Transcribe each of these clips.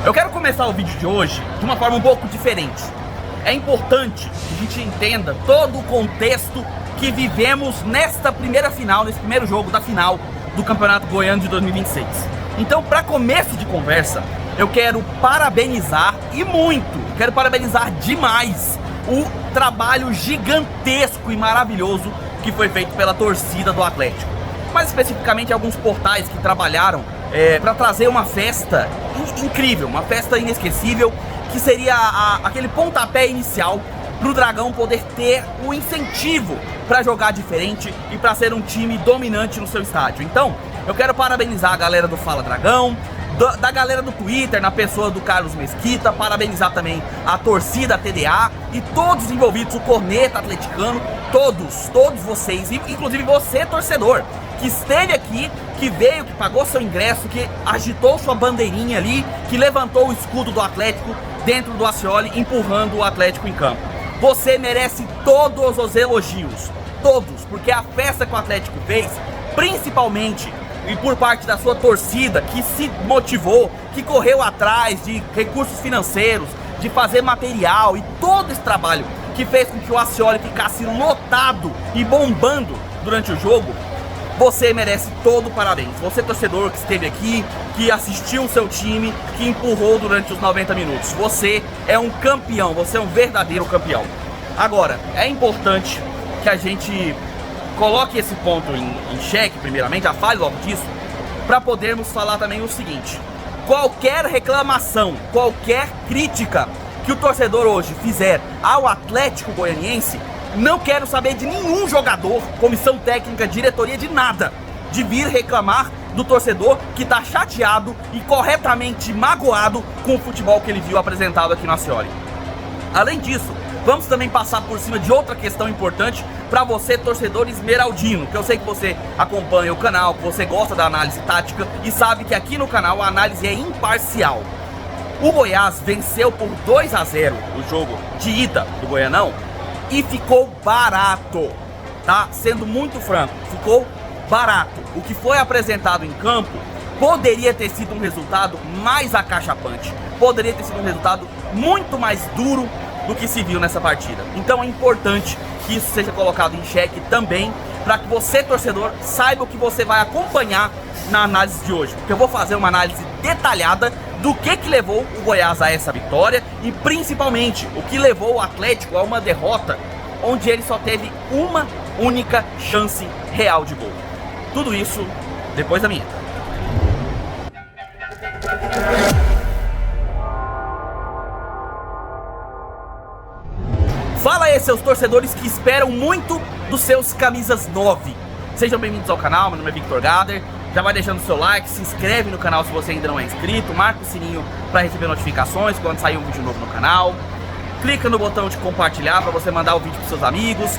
Eu quero começar o vídeo de hoje de uma forma um pouco diferente. É importante que a gente entenda todo o contexto que vivemos nesta primeira final, nesse primeiro jogo da final do Campeonato Goiano de 2026. Então, para começo de conversa, eu quero parabenizar e muito, quero parabenizar demais o trabalho gigantesco e maravilhoso que foi feito pela torcida do Atlético. Mais especificamente alguns portais que trabalharam para trazer uma festa incrível, uma festa inesquecível, que seria aquele pontapé inicial para o Dragão poder ter o incentivo para jogar diferente e para ser um time dominante no seu estádio. Então, eu quero parabenizar a galera do Fala Dragão, da galera do Twitter, na pessoa do Carlos Mesquita, parabenizar também a torcida TDA e todos os envolvidos, o Corneta Atleticano, todos vocês, inclusive você, torcedor, que esteve aqui, que veio, que pagou seu ingresso, que agitou sua bandeirinha ali, que levantou o escudo do Atlético dentro do Ascioli, empurrando o Atlético em campo. Você merece todos os elogios, todos, porque a festa que o Atlético fez, principalmente e por parte da sua torcida, que se motivou, que correu atrás de recursos financeiros, de fazer material e todo esse trabalho que fez com que o Ascioli ficasse lotado e bombando durante o jogo, você merece todo o parabéns. Você, torcedor, que esteve aqui, que assistiu o seu time, que empurrou durante os 90 minutos. Você é um campeão, você é um verdadeiro campeão. Agora, é importante que a gente coloque esse ponto em xeque, primeiramente, já fale logo disso, para podermos falar também o seguinte: qualquer reclamação, qualquer crítica que o torcedor hoje fizer ao Atlético Goianiense, não quero saber de nenhum jogador, comissão técnica, diretoria, de nada, de vir reclamar do torcedor que tá chateado e corretamente magoado com o futebol que ele viu apresentado aqui no Ascioli. Além disso, vamos também passar por cima de outra questão importante para você, torcedor esmeraldino, que eu sei que você acompanha o canal, que você gosta da análise tática e sabe que aqui no canal a análise é imparcial. O Goiás venceu por 2-0 o jogo de ida do Goianão e ficou barato, tá? Sendo muito franco, ficou barato. O que foi apresentado em campo poderia ter sido um resultado mais acachapante, poderia ter sido um resultado muito mais duro do que se viu nessa partida. Então é importante que isso seja colocado em xeque também, para que você, torcedor, saiba o que você vai acompanhar na análise de hoje, porque eu vou fazer uma análise detalhada do que levou o Goiás a essa vitória e principalmente o que levou o Atlético a uma derrota onde ele só teve uma única chance real de gol. Tudo isso depois da vinheta. Fala aí, seus torcedores que esperam muito dos seus camisas 9. Sejam bem-vindos ao canal, meu nome é Victor Gader. Já vai deixando o seu like, se inscreve no canal se você ainda não é inscrito, marca o sininho para receber notificações quando sair um vídeo novo no canal. Clica no botão de compartilhar para você mandar o vídeo para seus amigos.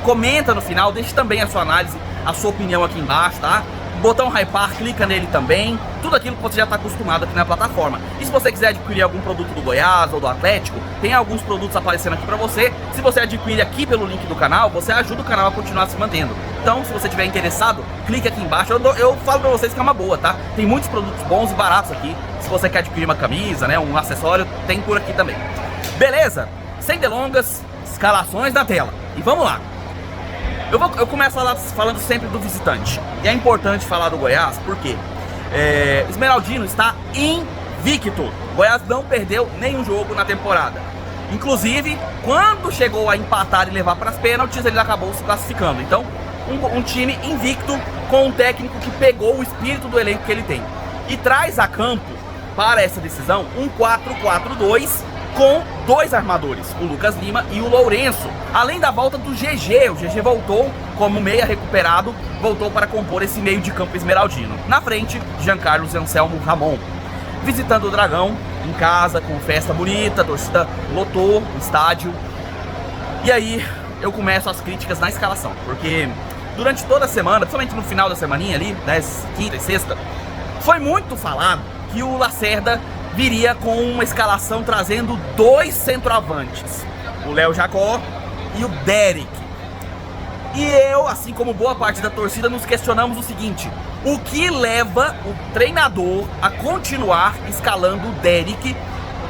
Comenta no final, deixe também a sua análise, a sua opinião aqui embaixo, tá? Botão hypar, clica nele também. Tudo aquilo que você já está acostumado aqui na plataforma. E se você quiser adquirir algum produto do Goiás ou do Atlético, tem alguns produtos aparecendo aqui para você. Se você adquirir aqui pelo link do canal, você ajuda o canal a continuar se mantendo. Então, se você estiver interessado, clique aqui embaixo. Eu falo para vocês que é uma boa, tá? Tem muitos produtos bons e baratos aqui. Se você quer adquirir uma camisa, né, um acessório, tem por aqui também. Beleza? Sem delongas, escalações na tela. E vamos lá. Eu começo falando sempre do visitante. E é importante falar do Goiás porque o Esmeraldino está invicto. O Goiás não perdeu nenhum jogo na temporada. Inclusive, quando chegou a empatar e levar para as pênaltis, ele acabou se classificando. Então, um time invicto com um técnico que pegou o espírito do elenco que ele tem. E traz a campo, para essa decisão, um 4-4-2 com dois armadores, o Lucas Lima e o Lourenço. Além da volta do GG, o GG voltou como meia recuperado, voltou para compor esse meio de campo esmeraldino. Na frente, Giancarlos Anselmo Ramon. Visitando o Dragão, em casa, com festa bonita, a torcida lotou o estádio. E aí, eu começo as críticas na escalação, porque durante toda a semana, principalmente no final da semaninha ali, quinta e sexta, foi muito falado que o Lacerda viria com uma escalação trazendo dois centroavantes, o Léo Jacó e o Derek. E eu, assim como boa parte da torcida, nos questionamos o seguinte: o que leva o treinador a continuar escalando o Derek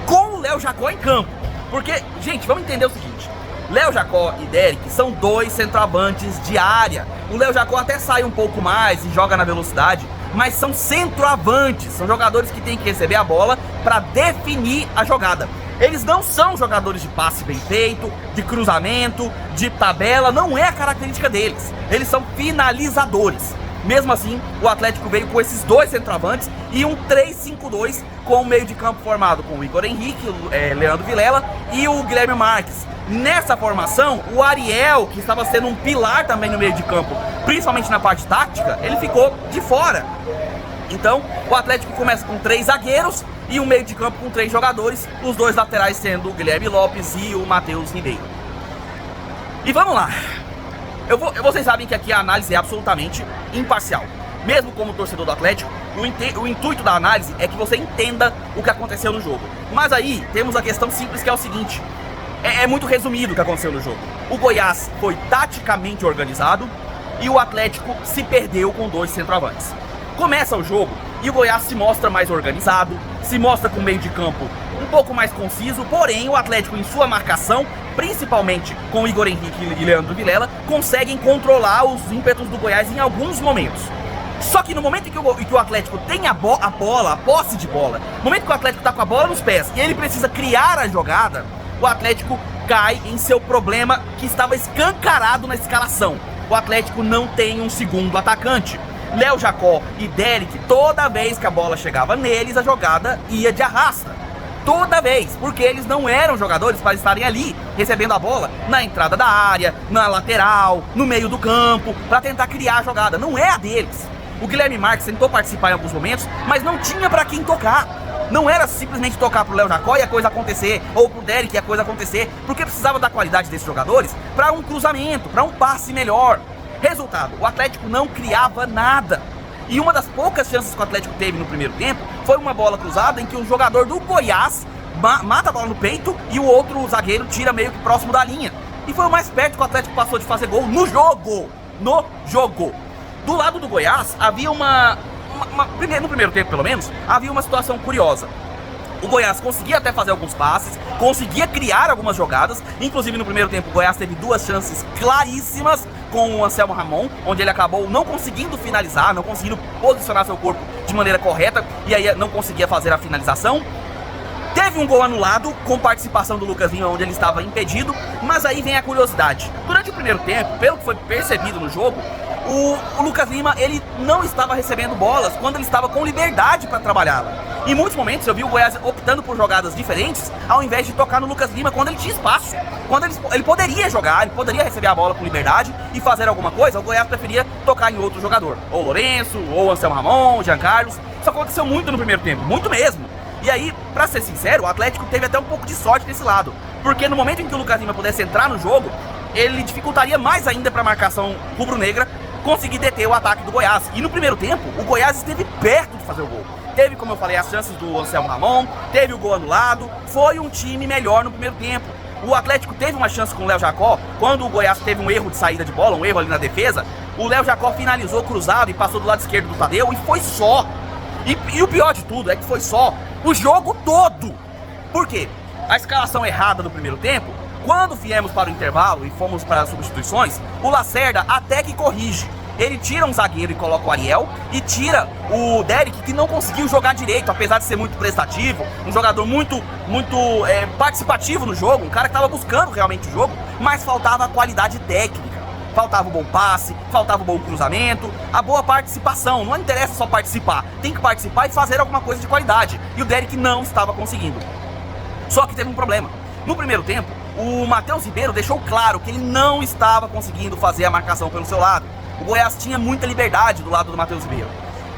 com o Léo Jacó em campo? Porque, gente, vamos entender o seguinte: Léo Jacó e Derek são dois centroavantes de área. O Léo Jacó até sai um pouco mais e joga na velocidade, mas são centroavantes, são jogadores que têm que receber a bola para definir a jogada. Eles não são jogadores de passe bem feito, de cruzamento, de tabela, não é a característica deles. Eles são finalizadores. Mesmo assim, o Atlético veio com esses dois centroavantes e um 3-5-2 com o meio de campo formado com o Igor Henrique, o Leandro Vilela e o Guilherme Marques. Nessa formação, o Ariel, que estava sendo um pilar também no meio de campo, principalmente na parte tática, ele ficou de fora. Então, o Atlético começa com 3 zagueiros e um meio de campo com 3 jogadores, os 2 laterais sendo o Guilherme Lopes e o Matheus Ribeiro. E vamos lá. Vocês sabem que aqui a análise é absolutamente imparcial. Mesmo como torcedor do Atlético, o intuito da análise é que você entenda o que aconteceu no jogo. Mas aí temos a questão simples, que é o seguinte: é muito resumido o que aconteceu no jogo. O Goiás foi taticamente organizado e o Atlético se perdeu com 2 centroavantes. Começa o jogo e o Goiás se mostra mais organizado, se mostra com meio de campo um pouco mais conciso, porém o Atlético, em sua marcação, principalmente com Igor Henrique e Leandro Vilela, conseguem controlar os ímpetos do Goiás em alguns momentos. Só que no momento em que o Atlético tem a bola, a posse de bola, no momento que o Atlético está com a bola nos pés e ele precisa criar a jogada, o Atlético cai em seu problema que estava escancarado na escalação. O Atlético não tem um segundo atacante. Léo Jacó e Derek, toda vez que a bola chegava neles, a jogada ia de arrasta. Toda vez, porque eles não eram jogadores para estarem ali, recebendo a bola na entrada da área, na lateral, no meio do campo, para tentar criar a jogada. Não é a deles. O Guilherme Marques tentou participar em alguns momentos, mas não tinha para quem tocar. Não era simplesmente tocar pro Léo Jacó e a coisa acontecer, ou pro Derek e a coisa acontecer, porque precisava da qualidade desses jogadores para um cruzamento, para um passe melhor. Resultado, o Atlético não criava nada. E uma das poucas chances que o Atlético teve no primeiro tempo foi uma bola cruzada em que um jogador do Goiás mata a bola no peito e o outro zagueiro tira meio que próximo da linha. E foi o mais perto que o Atlético passou de fazer gol no jogo. No jogo. Do lado do Goiás havia no primeiro tempo pelo menos, havia uma situação curiosa. O Goiás conseguia até fazer alguns passes, conseguia criar algumas jogadas. Inclusive no primeiro tempo o Goiás teve 2 chances claríssimas com o Anselmo Ramon, onde ele acabou não conseguindo finalizar, não conseguindo posicionar seu corpo de maneira correta, e aí não conseguia fazer a finalização. Teve um gol anulado com participação do Lucas Lima, onde ele estava impedido. Mas aí vem a curiosidade: durante o primeiro tempo, pelo que foi percebido no jogo, o Lucas Lima, ele não estava recebendo bolas quando ele estava com liberdade para trabalhá-la. Em muitos momentos eu vi o Goiás optando por jogadas diferentes, ao invés de tocar no Lucas Lima quando ele tinha espaço. Quando ele poderia jogar, ele poderia receber a bola com liberdade e fazer alguma coisa, o Goiás preferia tocar em outro jogador, ou Lourenço, ou Anselmo Ramon, Jean Carlos. Isso aconteceu muito no primeiro tempo, muito mesmo. E aí, pra ser sincero, o Atlético teve até um pouco de sorte desse lado, porque no momento em que o Lucas Lima pudesse entrar no jogo, ele dificultaria mais ainda para a marcação rubro-negra conseguir deter o ataque do Goiás. E no primeiro tempo, o Goiás esteve perto de fazer o gol. Teve, como eu falei, as chances do Anselmo Ramon, teve o gol anulado, foi um time melhor no primeiro tempo. O Atlético teve uma chance com o Léo Jacó, quando o Goiás teve um erro de saída de bola, um erro ali na defesa, o Léo Jacó finalizou cruzado e passou do lado esquerdo do Tadeu, e foi só. E o pior de tudo é que foi só o jogo todo. Por quê? A escalação errada do primeiro tempo, quando viemos para o intervalo e fomos para as substituições, o Lacerda até que corrige. Ele tira um zagueiro e coloca o Ariel, e tira o Derek, que não conseguiu jogar direito, apesar de ser muito prestativo, um jogador muito participativo no jogo, um cara que estava buscando realmente o jogo, mas faltava a qualidade técnica. Faltava o bom passe, faltava o bom cruzamento, a boa participação. Não interessa só participar, tem que participar e fazer alguma coisa de qualidade. E o Derek não estava conseguindo. Só que teve um problema. No primeiro tempo, o Matheus Ribeiro deixou claro que ele não estava conseguindo fazer a marcação pelo seu lado. O Goiás tinha muita liberdade do lado do Matheus Ribeiro.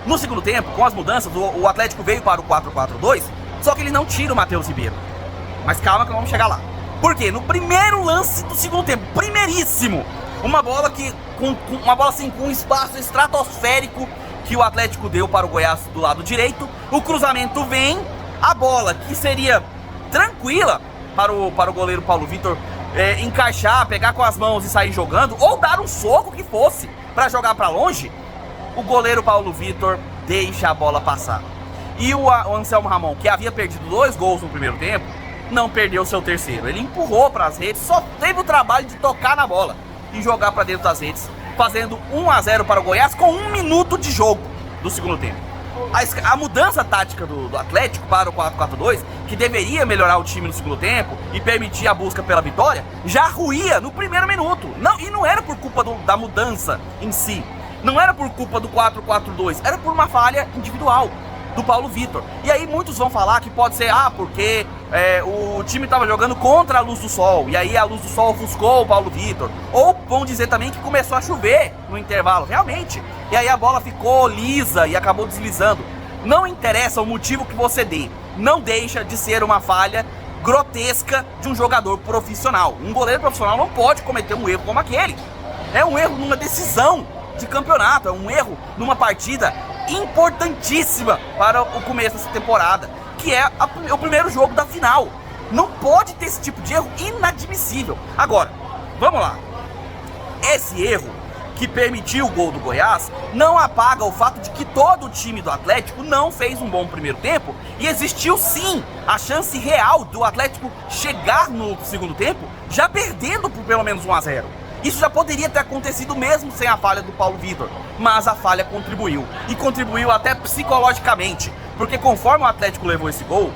No segundo tempo, com as mudanças, o Atlético veio para o 4-4-2, só que ele não tira o Matheus Ribeiro. Mas calma que vamos chegar lá. Por quê? No primeiro lance do segundo tempo, primeiríssimo, uma bola com um espaço estratosférico que o Atlético deu para o Goiás do lado direito. O cruzamento vem, a bola que seria tranquila para o goleiro Paulo Vitor encaixar, pegar com as mãos e sair jogando, ou dar um soco que fosse para jogar para longe, o goleiro Paulo Vitor deixa a bola passar. E o Anselmo Ramon, que havia perdido 2 gols no primeiro tempo, não perdeu seu terceiro. Ele empurrou para as redes, só teve o trabalho de tocar na bola e jogar para dentro das redes, fazendo 1-0 para o Goiás com 1 minuto de jogo do segundo tempo. A mudança tática do Atlético para o 4-4-2, que deveria melhorar o time no segundo tempo e permitir a busca pela vitória, já ruía no primeiro minuto. E não era por culpa da mudança em si, não era por culpa do 4-4-2, era por uma falha individual do Paulo Vitor. E aí muitos vão falar que pode ser, porque o time estava jogando contra a luz do sol, e aí a luz do sol ofuscou o Paulo Vitor. Ou vão dizer também que começou a chover no intervalo, realmente. E aí a bola ficou lisa e acabou deslizando. Não interessa o motivo que você dê, não deixa de ser uma falha grotesca de um jogador profissional. Um goleiro profissional não pode cometer um erro como aquele. É um erro numa decisão de campeonato, é um erro numa partida importantíssima para o começo dessa temporada, que é o primeiro jogo da final. Não pode ter esse tipo de erro, inadmissível. Agora, vamos lá. Esse erro que permitiu o gol do Goiás não apaga o fato de que todo o time do Atlético não fez um bom primeiro tempo, e existiu sim a chance real do Atlético chegar no segundo tempo já perdendo por pelo menos 1-0. Isso já poderia ter acontecido mesmo sem a falha do Paulo Vitor, mas a falha contribuiu, e contribuiu até psicologicamente, porque conforme o Atlético levou esse gol,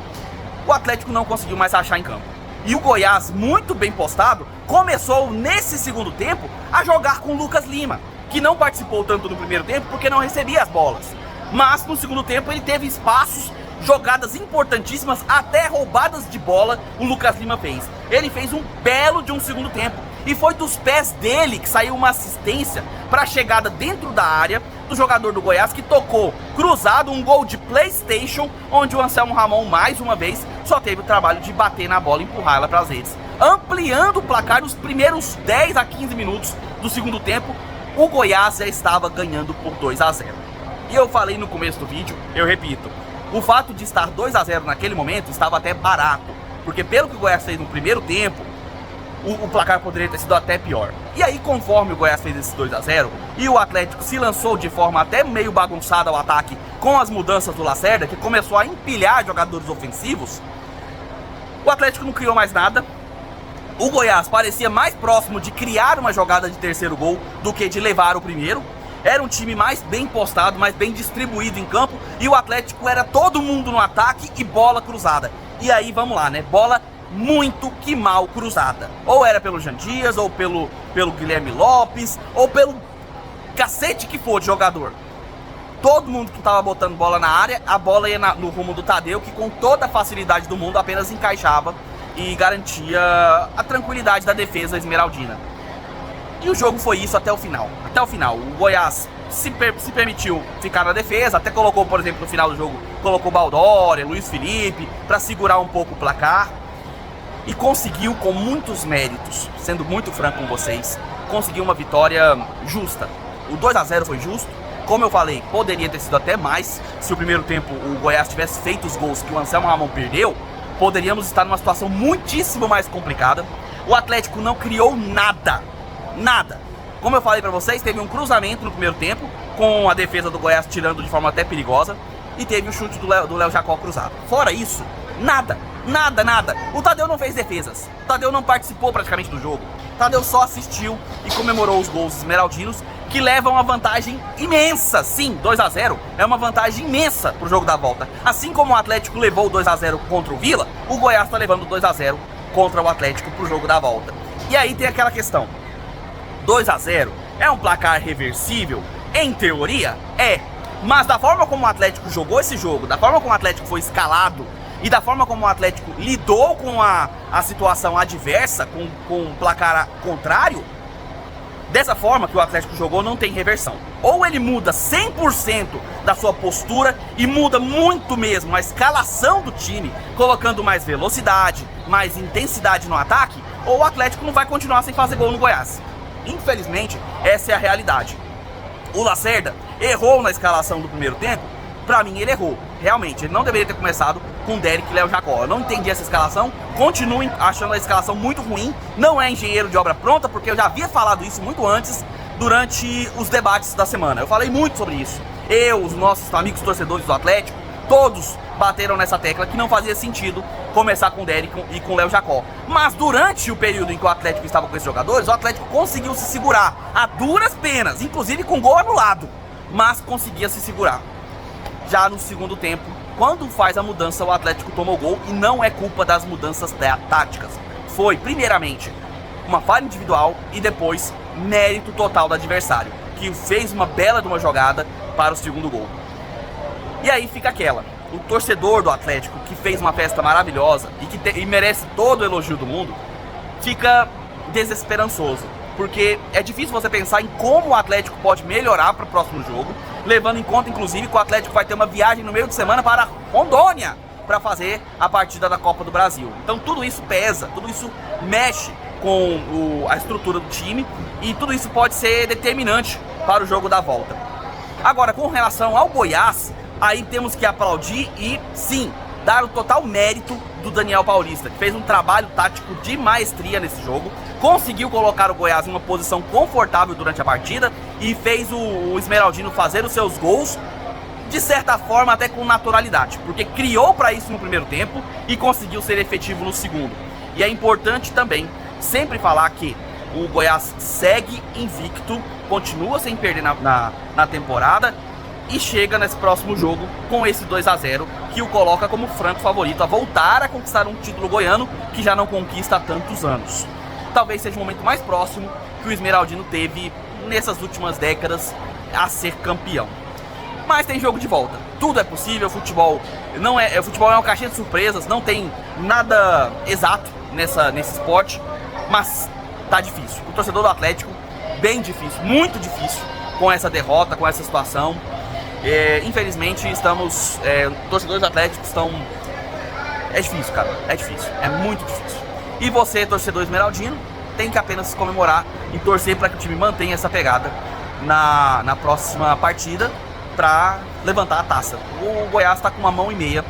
o Atlético não conseguiu mais achar em campo. E o Goiás, muito bem postado, começou nesse segundo tempo a jogar com o Lucas Lima, que não participou tanto no primeiro tempo porque não recebia as bolas. Mas no segundo tempo ele teve espaços, jogadas importantíssimas, até roubadas de bola o Lucas Lima fez. Ele fez um belo de um segundo tempo. E foi dos pés dele que saiu uma assistência para a chegada dentro da área do jogador do Goiás, que tocou cruzado, um gol de PlayStation, onde o Anselmo Ramon, mais uma vez, só teve o trabalho de bater na bola e empurrar ela para as redes. Ampliando o placar nos primeiros 10 a 15 minutos do segundo tempo, o Goiás já estava ganhando por 2-0. E eu falei no começo do vídeo, eu repito, o fato de estar 2-0 naquele momento estava até barato, porque pelo que o Goiás fez no primeiro tempo, o placar poderia ter sido até pior. E aí, conforme o Goiás fez esse 2-0 e o Atlético se lançou de forma até meio bagunçada ao ataque com as mudanças do Lacerda, que começou a empilhar jogadores ofensivos, o Atlético não criou mais nada. O Goiás parecia mais próximo de criar uma jogada de terceiro gol do que de levar o primeiro. Era um time mais bem postado, mais bem distribuído em campo, e o Atlético era todo mundo no ataque e bola cruzada. E aí, vamos lá, né? Bola muito que mal cruzada. Ou era pelo Jean Dias, ou pelo Guilherme Lopes, ou pelo cacete que for de jogador. Todo mundo que tava botando bola na área, a bola ia no rumo do Tadeu, que com toda a facilidade do mundo apenas encaixava e garantia a tranquilidade da defesa esmeraldina. E o jogo foi isso até o final. Até o final, o Goiás se permitiu ficar na defesa, até colocou, por exemplo, no final do jogo, colocou Baldória, Luiz Felipe, para segurar um pouco o placar. E conseguiu, com muitos méritos, sendo muito franco com vocês, conseguiu uma vitória justa. O 2-0 foi justo. Como eu falei, poderia ter sido até mais. Se o primeiro tempo o Goiás tivesse feito os gols que o Anselmo Ramon perdeu, poderíamos estar numa situação muitíssimo mais complicada. O Atlético não criou nada. Nada. Como eu falei pra vocês, teve um cruzamento no primeiro tempo, com a defesa do Goiás tirando de forma até perigosa, e teve o chute do Léo Jacó cruzado. Fora isso, nada. Nada, nada. O Tadeu não fez defesas. O Tadeu não participou praticamente do jogo. O Tadeu só assistiu e comemorou os gols esmeraldinos, que levam uma vantagem imensa. Sim, 2-0 é uma vantagem imensa pro jogo da volta. Assim como o Atlético levou o 2-0 contra o Vila, o Goiás tá levando o 2-0 contra o Atlético pro jogo da volta. E aí tem aquela questão. 2-0 é um placar reversível? Em teoria, é. Mas da forma como o Atlético jogou esse jogo, da forma como o Atlético foi escalado, e da forma como o Atlético lidou com a situação adversa, com o placar contrário, dessa forma que o Atlético jogou, não tem reversão. Ou ele muda 100% da sua postura e muda muito mesmo a escalação do time, colocando mais velocidade, mais intensidade no ataque, ou o Atlético não vai continuar sem fazer gol no Goiás. Infelizmente, essa é a realidade. O Lacerda errou na escalação do primeiro tempo. Pra mim, ele errou. Realmente, ele não deveria ter começado com Derek e Léo Jacó. Eu não entendi essa escalação, continuem achando a escalação muito ruim, não é engenheiro de obra pronta, porque eu já havia falado isso muito antes, durante os debates da semana. Eu falei muito sobre isso. Eu, os nossos amigos torcedores do Atlético, todos bateram nessa tecla que não fazia sentido começar com o Derek e com o Léo Jacó. Mas durante o período em que o Atlético estava com esses jogadores, o Atlético conseguiu se segurar a duras penas, inclusive com gol anulado, mas conseguia se segurar. Já no segundo tempo, quando faz a mudança, o Atlético tomou gol, e não é culpa das mudanças táticas. Foi, primeiramente, uma falha individual e depois mérito total do adversário, que fez uma bela de uma jogada para o segundo gol. E aí fica aquela, o torcedor do Atlético, que fez uma festa maravilhosa e merece todo o elogio do mundo, fica desesperançoso, porque é difícil você pensar em como o Atlético pode melhorar para o próximo jogo, levando em conta, inclusive, que o Atlético vai ter uma viagem no meio de semana para Rondônia para fazer a partida da Copa do Brasil. Então tudo isso pesa, tudo isso mexe com a estrutura do time, e tudo isso pode ser determinante para o jogo da volta. Agora, com relação ao Goiás, aí temos que aplaudir e, sim, dar o total mérito do Daniel Paulista, que fez um trabalho tático de maestria nesse jogo, conseguiu colocar o Goiás em uma posição confortável durante a partida e fez o Esmeraldino fazer os seus gols, de certa forma até com naturalidade, porque criou para isso no primeiro tempo e conseguiu ser efetivo no segundo. E é importante também sempre falar que o Goiás segue invicto, continua sem perder na temporada, e chega nesse próximo jogo com esse 2-0 que o coloca como franco favorito a voltar a conquistar um título goiano que já não conquista há tantos anos. Talvez seja o momento mais próximo que o Esmeraldino teve nessas últimas décadas a ser campeão. Mas tem jogo de volta, tudo é possível, futebol é uma caixinha de surpresas, não tem nada exato nesse esporte, mas tá difícil. O torcedor do Atlético, bem difícil, muito difícil com essa derrota, com essa situação. Infelizmente torcedores atléticos estão... É difícil, cara, é difícil, é muito difícil. E você, torcedor esmeraldino, tem que apenas comemorar e torcer para que o time mantenha essa pegada na próxima partida para levantar a taça. O Goiás está com uma mão e meia,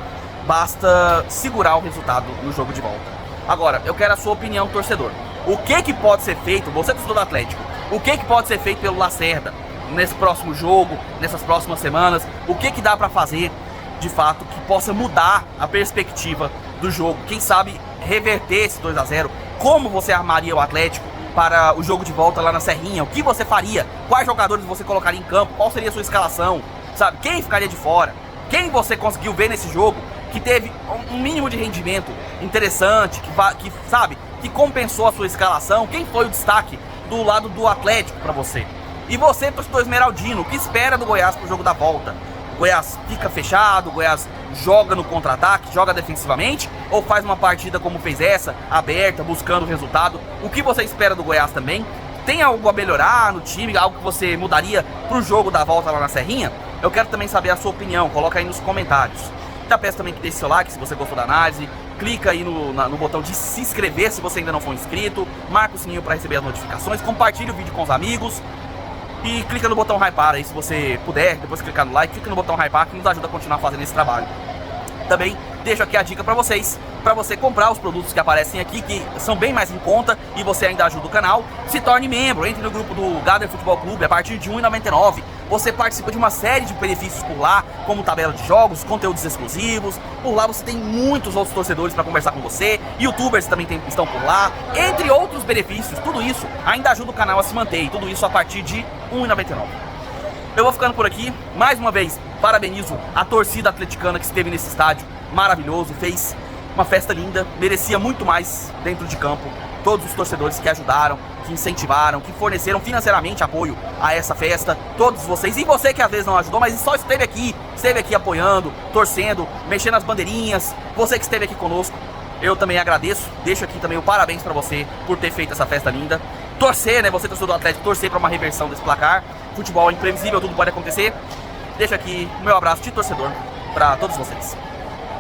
basta segurar o resultado no jogo de volta. Agora, eu quero a sua opinião, torcedor. O que pode ser feito, você torcedor do Atlético, o que pode ser feito pelo Lacerda nesse próximo jogo, nessas próximas semanas? O que dá pra fazer, de fato, que possa mudar a perspectiva do jogo? Quem sabe reverter esse 2-0? Como você armaria o Atlético para o jogo de volta lá na Serrinha? O que você faria? Quais jogadores você colocaria em campo? Qual seria a sua escalação? Sabe? Quem ficaria de fora? Quem você conseguiu ver nesse jogo que teve um mínimo de rendimento interessante, que compensou a sua escalação? Quem foi o destaque do lado do Atlético para você? E você, torcedor esmeraldino, o que espera do Goiás pro jogo da volta? O Goiás fica fechado, o Goiás joga no contra-ataque, joga defensivamente, ou faz uma partida como fez essa, aberta, buscando o resultado? O que você espera do Goiás também? Tem algo a melhorar no time, algo que você mudaria pro jogo da volta lá na Serrinha? Eu quero também saber a sua opinião, coloca aí nos comentários. Já peço também que deixe seu like se você gostou da análise, clica aí no botão de se inscrever se você ainda não for inscrito, marca o sininho para receber as notificações, compartilhe o vídeo com os amigos e clica no botão hypar aí se você puder, depois clicar no like, clica no botão hypar que nos ajuda a continuar fazendo esse trabalho. Também deixo aqui a dica para vocês, para você comprar os produtos que aparecem aqui, que são bem mais em conta e você ainda ajuda o canal. Se torne membro, entre no grupo do Gader Futebol Clube a partir de R$ 1,99. Você participa de uma série de benefícios por lá, como tabela de jogos, conteúdos exclusivos. Por lá você tem muitos outros torcedores para conversar com você, youtubers também estão por lá, entre outros benefícios. Tudo isso ainda ajuda o canal a se manter, e tudo isso a partir de R$ 1,99. Eu vou ficando por aqui. Mais uma vez, parabenizo a torcida atleticana que esteve nesse estádio maravilhoso, fez uma festa linda, merecia muito mais dentro de campo. Todos os torcedores que ajudaram, que incentivaram, que forneceram financeiramente apoio a essa festa, todos vocês, e você que às vezes não ajudou, mas só esteve aqui apoiando, torcendo, mexendo as bandeirinhas, você que esteve aqui conosco, eu também agradeço. Deixo aqui também o parabéns pra você por ter feito essa festa linda. Torcer, né, você torcedor do Atlético, torcer pra uma reversão desse placar. Futebol é imprevisível, tudo pode acontecer. Deixo aqui o meu abraço de torcedor pra todos vocês.